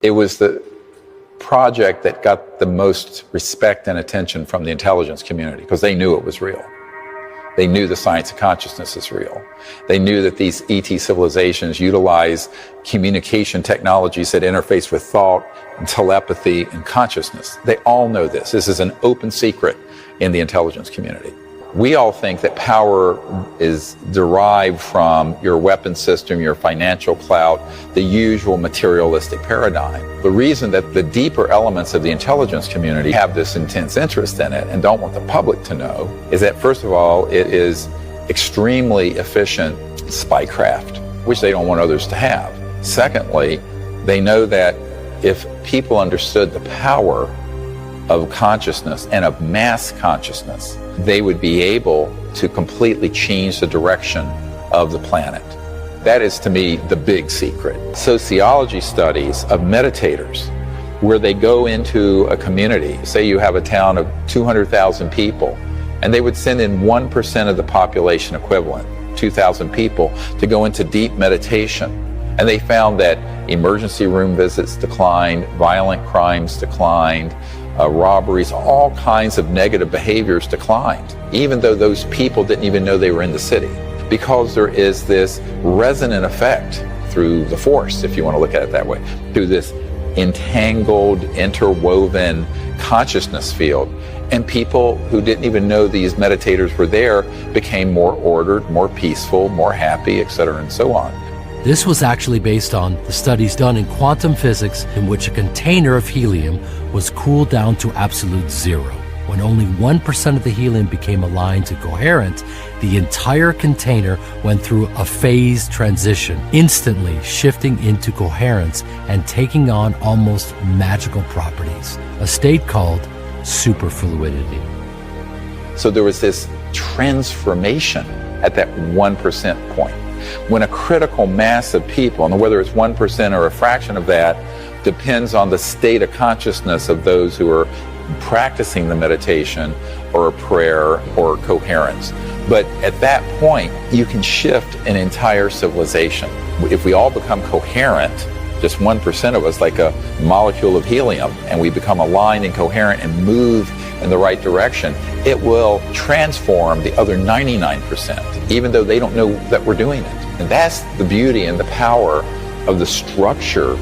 It was the project that got the most respect and attention from the intelligence community because they knew it was real. They knew the science of consciousness is real. They knew that these ET civilizations utilize communication technologies that interface with thought and telepathy and consciousness. They all know this. This is an open secret in the intelligence community. We all think that power is derived from your weapon system, your financial clout, the usual materialistic paradigm. The reason that the deeper elements of the intelligence community have this intense interest in it and don't want the public to know is that, first of all, it is extremely efficient spycraft, which they don't want others to have. Secondly, they know that if people understood the power of consciousness and of mass consciousness, they would be able to completely change the direction of the planet. That is, to me, the big secret. Sociology studies of meditators, where they go into a community, say you have a town of 200,000 people, and they would send in 1% of the population equivalent, 2,000 people, to go into deep meditation. And they found that emergency room visits declined, violent crimes declined, robberies, all kinds of negative behaviors declined, even though those people didn't even know they were in the city, because there is this resonant effect through the force, if you want to look at it that way, through this entangled, interwoven consciousness field. And people who didn't even know these meditators were there became more ordered, more peaceful, more happy, etc., and so on. This was actually based on the studies done in quantum physics, in which a container of helium was cooled down to absolute zero. When only 1% of the helium became aligned to coherent, the entire container went through a phase transition, instantly shifting into coherence and taking on almost magical properties, a state called superfluidity. So there was this transformation at that 1% point. When a critical mass of people, and whether it's 1% or a fraction of that, depends on the state of consciousness of those who are practicing the meditation or prayer or coherence. But at that point, you can shift an entire civilization. If we all become coherent, just 1% of us, like a molecule of helium, and we become aligned and coherent and move in the right direction, it will transform the other 99%, even though they don't know that we're doing it. And that's the beauty and the power of the structure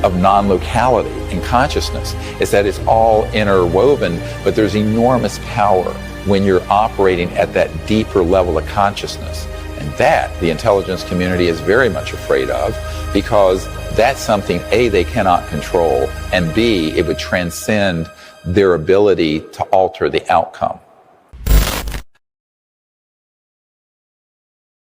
of non-locality in consciousness, is that it's all interwoven, but there's enormous power when you're operating at that deeper level of consciousness. And that the intelligence community is very much afraid of, because that's something, A, they cannot control, and B, it would transcend their ability to alter the outcome.